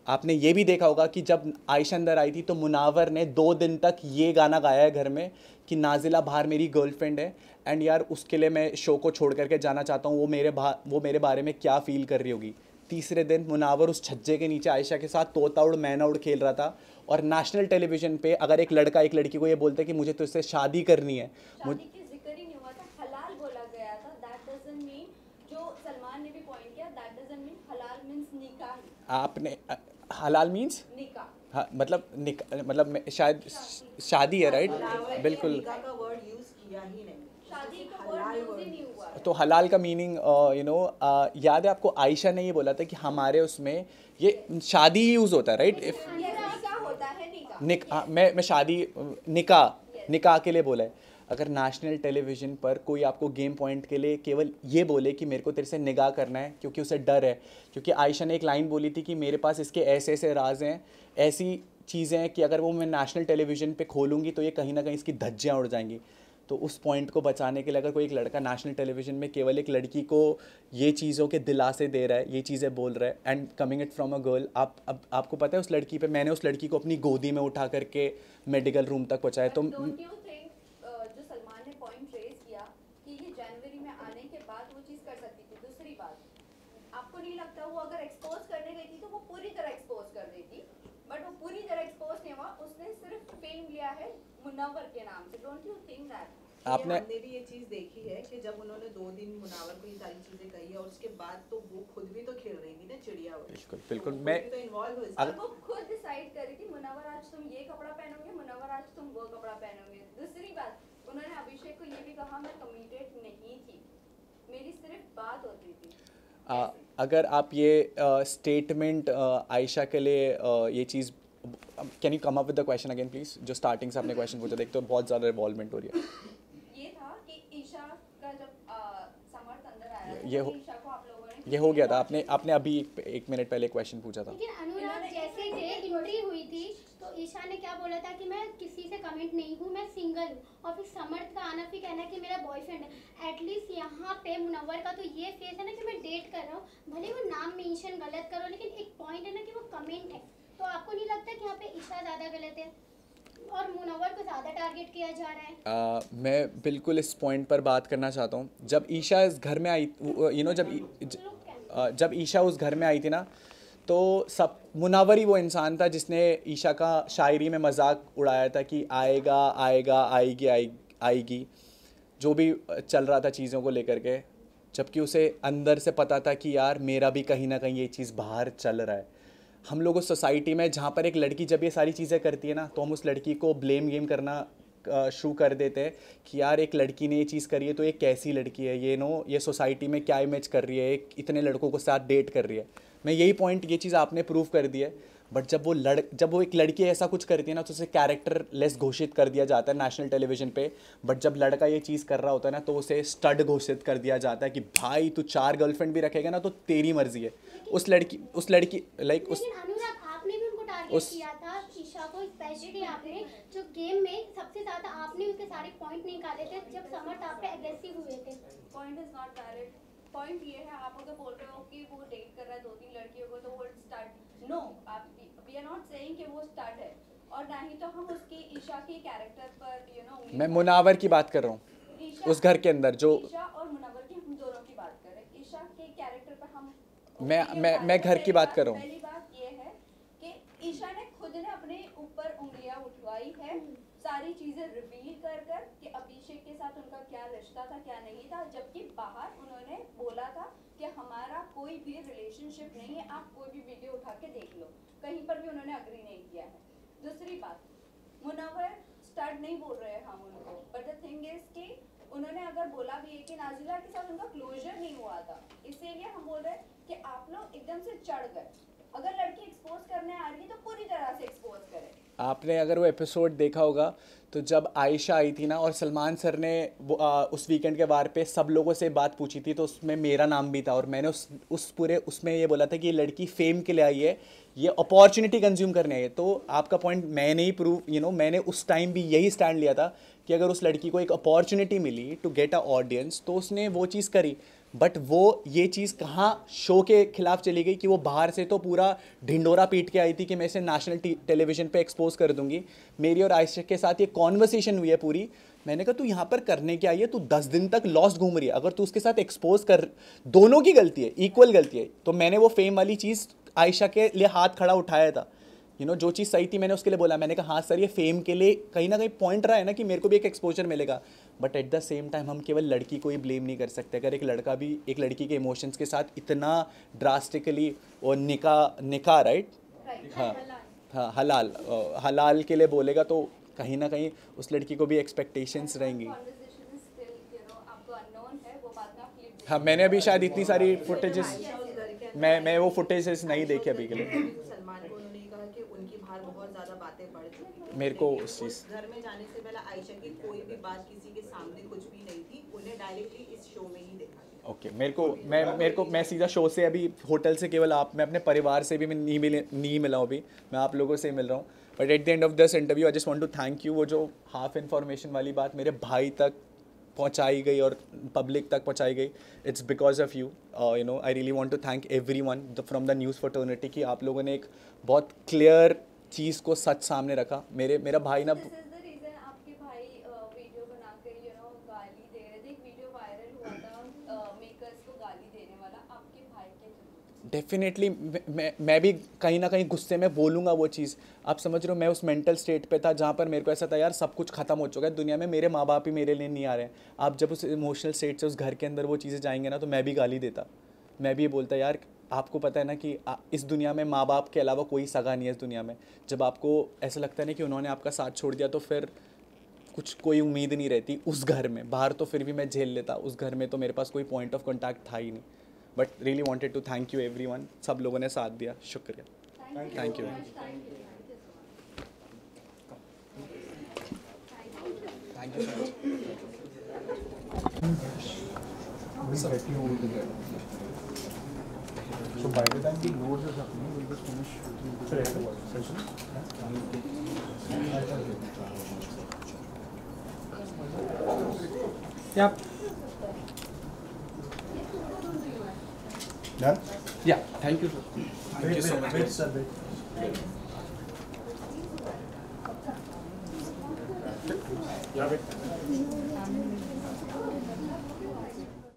आपने ये भी देखा होगा कि जब आयशा अंदर आई थी तो मुनावर ने 2 दिन तक ये गाना गाया है घर में कि नाजिला बाहर मेरी गर्लफ्रेंड है. एंड यार उसके लिए मैं शो को छोड़ करके जाना चाहता हूँ. वो मेरे बारे में क्या फ़ील कर रही होगी. तीसरे दिन मुनावर उस छज्जे के नीचे आयशा के साथ तोता उड़ मैना उड़ खेल रहा था. और नेशनल टेलीविज़न पे अगर एक लड़का एक लड़की को ये बोलते कि मुझे तो इससे शादी करनी है, शादी की जिक्र ही नहीं हुआ था, हलाल बोला गया था. दैट डजंट मीन, जो सलमान ने भी पॉइंट किया, दैट डजंट मीन हलाल मींस निकाह ही. आपने हलाल मीन्स निकाह. हाँ मतलब शायद शादी है, राइट? बिल्कुल. निकाह का वर्ड यूज किया ही नहीं. शादी का वर्ड यूज ही नहीं हुआ. तो हलाल का मीनिंग याद है आपको आयशा ने ये बोला था कि हमारे उसमें ये शादी ही यूज़ होता है, राइट? इफ निकाह होता है निकाह. मैं शादी निकाह के लिए बोला है. अगर नेशनल टेलीविज़न पर कोई आपको गेम पॉइंट के लिए केवल ये बोले कि मेरे को तेरे से निगाह करना है क्योंकि उसे डर है, क्योंकि आयशा ने एक लाइन बोली थी कि मेरे पास इसके ऐसे ऐसे राज हैं, ऐसी चीज़ें हैं कि अगर वो मैं नेशनल टेलीविज़न पे खोलूँगी तो ये कहीं ना कहीं इसकी धज्जियाँ उड़ जाएंगी. तो उस पॉइंट को बचाने के लिए अगर कोई एक लड़का नेशनल टेलीविज़न में केवल एक लड़की को ये चीज़ों के दिलासे दे रहा है, ये चीज़ें बोल रहा है, and coming it from a girl, आपको पता है उस लड़की पे मैंने उस लड़की को अपनी गोदी में उठा करके मेडिकल रूम तक पहुँचाया. तो डोंट यू थिंक जो सलमान ने पॉइंट रेज किया कि ये जनवरी में आने के बाद वो चीज़ कर सकती थी. दूसरी बात, आपको नहीं लगता वो अगर एक्सपोज करने गई थी तो वो पूरी तरह एक्सपोज कर देती? बट वो पूरी तरह एक्सपोज नहीं हुआ, उसने सिर्फ फेम लिया है मुनव्वर के नाम से. Don't you think that? आपने हमने भी ये चीज देखी है कि जब उन्होंने 2 दिन मुनावर को ये सारी चीजें कही और उसके बाद तो वो खुद भी तो खेल रही थी ना चिड़िया वाली। बिल्कुल बिल्कुल तो मैं वो भी तो इन्वॉल्व हुई और वो खुद डिसाइड करी थी मुनव्वर आज तुम ये कपड़ा पहनोगे, मुनव्वर आज तुम वो कपड़ा पहनोगे। दूसरी बात उन्होंने अभिषेक को ये भी कहा मैं कमिटेड नहीं थी, मेरी सिर्फ बात होती थी। अगर आप ये स्टेटमेंट आयशा के लिए ये चीज़ can you come up with the question again please, जो स्टार्टिंग से आपने क्वेश्चन पूछा, देख तो बहुत ज़्यादा रिवॉल्वमेंट हो रही है। ये था कि ईशा का जब समर्थ अंदर आया था, ये तो हो- ईशा को आप लोगों ने ये हो गया था, आपने अभी एक मिनट पहले क्वेश्चन पूछा था। लेकिन अनुराग जैसे थे एंट्री हुई थी तो ईशा ने क्या बोला था कि मैं किसी से कमेंट नहीं हूँ, मैं सिंगल हूँ, और फिर समर्थ का आना फिर कहना कि मेरा बॉयफ्रेंड है। एटलीस्ट यहाँ पे मुनव्वर का तो ये फेस है ना कि मैं डेट कर रहा हूँ, भले वो नाम मेंशन गलत करो, लेकिन एक पॉइंट है ना कि वो कमेंट है। तो आपको नहीं लगता कि यहाँ पे ईशा ज़्यादा गलत है और मुनव्वर को ज़्यादा टारगेट किया जा रहा है? मैं बिल्कुल इस पॉइंट पर बात करना चाहता हूँ। जब ईशा इस घर में आई, जब ईशा उस घर में आई थी ना, तो सब मुनव्वर ही वो इंसान था जिसने ईशा का शायरी में मजाक उड़ाया था कि आएगा आएगा आएगी आएगी, जो भी चल रहा था चीज़ों को लेकर के, जबकि उसे अंदर से पता था कि यार मेरा भी कहीं ना कहीं ये चीज़ बाहर चल रहा है। हम लोग उस सोसाइटी में जहाँ पर एक लड़की जब ये सारी चीज़ें करती है ना, तो हम उस लड़की को ब्लेम गेम करना शुरू कर देते हैं कि यार एक लड़की ने ये चीज़ करी है तो ये कैसी लड़की है, ये सोसाइटी में क्या इमेज कर रही है, इतने लड़कों को साथ डेट कर रही है। मैं यही पॉइंट, ये चीज़ आपने प्रूव कर दी है। बट जब वो एक लड़की ऐसा कुछ करती है ना, तो उसे कैरेक्टर लेस घोषित कर दिया जाता है नेशनल टेलीविजन पे। बट जब लड़का ये चीज़ कर रहा होता है ना, तो उसे स्टड घोषित कर दिया जाता है कि भाई तू 4 गर्लफ्रेंड भी रखेगा ना तो तेरी मर्जी है। उस लड़की लाइक उस लेकिन अनुराग आपने भी उनको टारगेट किया था, ईशा को स्पेशली आपने, जो गेम में सबसे ज्यादा आपने उसके सारे पॉइंट निकाले थे जब समर्थ आप पे एग्रेसिव हुए थे। Point is not valid. Point ये है, आप अगर बोल रहे हो कि वो डेट कर रहा है 2-3 लड़कियों को, तो वो स्टार्ट नो, आप वी आर नॉट सेइंग कि वो स्टार्ट है, और ना ही तो हम उसकी ईशा के कैरेक्टर पर मैं मुनावर की बात कर रहा हूँ, उस घर के अंदर जो ईशा और मुनव्वर की हम दोनों की बात कर रहे हैं। ईशा के कैरेक्टर पर हम मैं घर की बात कर रहा हूँ। पहली बात ये है कि ईशा ने खुद ने अपने ऊपर उंगलियां उठवाई है, सारी चीजें रिवील कर कि अभिषेक के साथ उनका क्या रिश्ता था क्या नहीं था, जबकि बाहर उन्होंने बोला था कि हमारा कोई भी रिलेशनशिप नहीं है, आप कोई भी वीडियो उठा के देख लो, कहीं पर भी उन्होंने अग्री नहीं किया है। दूसरी बात, मुनव्वर स्टार्ट नहीं बोल रहे हैं हम उनको, बट द थिंग इज कि उन्होंने अगर बोला भी है कि नाजिला के साथ उनका क्लोजर नहीं हुआ था, इसीलिए हम बोल रहे हैं कि आप लोग एकदम से चढ़ गए। अगर लड़की एक्सपोज करने आ रही है तो पूरी तरह से एक्सपोज करें। आपने अगर वो एपिसोड देखा होगा तो जब आयशा आई थी ना और सलमान सर ने उस वीकेंड के बार पे सब लोगों से बात पूछी थी, तो उसमें मेरा नाम भी था और मैंने उस पूरे उसमें ये बोला था कि ये लड़की फेम के लिए आई है, ये अपॉर्चुनिटी कंज्यूम करने आई है। तो आपका पॉइंट मैंने ही प्रूव मैंने उस टाइम भी यही स्टैंड लिया था कि अगर उस लड़की को एक अपॉर्चुनिटी मिली टू गेट अ ऑडियंस तो उसने वो चीज़ करी। बट वो ये चीज़ कहाँ शो के खिलाफ चली गई कि वो बाहर से तो पूरा ढिंडोरा पीट के आई थी कि मैं इसे नेशनल टेलीविजन पे एक्सपोज कर दूंगी। मेरी और आयशा के साथ ये कॉन्वर्सेशन हुई है पूरी, मैंने कहा तू यहाँ पर करने के आई है, तू 10 दिन तक लॉस्ट घूम रही है, अगर तू उसके साथ एक्सपोज कर, दोनों की गलती है, इक्वल गलती है। तो मैंने वो फेम वाली चीज़ आयशा के लिए हाथ खड़ा उठाया था, जो चीज़ सही थी मैंने उसके लिए बोला, मैंने कहा हाँ सर ये फेम के लिए कहीं ना कहीं पॉइंट रहा है ना कि मेरे को भी एक एक्सपोजर मिलेगा। But at the same time हम केवल लड़की को ही ब्लेम नहीं कर सकते। अगर एक लड़का भी एक लड़की के इमोशंस के साथ इतना ड्रास्टिकली और निकाह राइट, हाँ हलाल के लिए बोलेगा तो कहीं ना कहीं उस लड़की को भी एक्सपेक्टेशंस रहेंगी। हाँ मैंने अभी शायद इतनी सारी फुटेजेस मैं वो फुटेजेस नहीं देखी अभी के लिए। सलमान को उन्होंने कहा कि उनकी बाहर बहुत ज्यादा बातें बढ़ चुकी थी। मेरे को उस चीज़ घर में जाने से पहले आयशा की कोई भी बात किसी के सामने कुछ भी नहीं थी, उन्हें डायरेक्टली इस शो में ही देखा गया। ओके मेरे को मैं सीधा शो से अभी होटल से केवल मैं अपने परिवार से भी मैं नहीं मिला हूँ, अभी मैं आप लोगों से ही मिल रहा हूँ। But at the end of this interview I just want to thank you. वो जो हाफ इन्फॉर्मेशन वाली बात मेरे भाई तक पहुंचाई गई और पब्लिक तक पहुंचाई गई, it's because of you. I really want to thank everyone from the news fraternity कि आप लोगों ने एक बहुत क्लियर चीज़ को सच सामने रखा। मेरा भाई ना This is the reason आपके भाई वीडियो बनाकर गाली दे रहे थे। एक वीडियो वायरल हुआ था मेकर्स को गाली देने वाला, आपके भाई के डेफिनेटली मैं भी कहीं ना कहीं गुस्से में बोलूँगा वो चीज़। आप समझ रहे हो, मैं उस मेंटल स्टेट पे था जहाँ पर मेरे को ऐसा था यार सब कुछ ख़त्म हो चुका है दुनिया में, मेरे माँ बाप ही मेरे लिए नहीं आ रहे हैं। आप जब उस इमोशनल स्टेट से उस घर के अंदर वो चीज़ें जाएंगे ना, तो मैं भी गाली देता, मैं भी ये बोलता यार आपको पता है ना कि इस दुनिया में माँ बाप के अलावा कोई सगा नहीं है इस दुनिया में। जब आपको ऐसा लगता है ना कि उन्होंने आपका साथ छोड़ दिया, तो फिर कुछ कोई उम्मीद नहीं रहती उस घर में। बाहर तो फिर भी मैं झेल लेता, उस घर में तो मेरे पास कोई पॉइंट ऑफ कॉन्टैक्ट था ही नहीं। But really wanted to thank you everyone, सब लोगों ने साथ दिया, शुक्रिया, thank you. Thank you so much. So by the time the loads are happening, we'll just finish the session. Yeah. Done? Yeah. Thank you, sir. Thank you so much. Wait, sir, wait. Yeah, wait.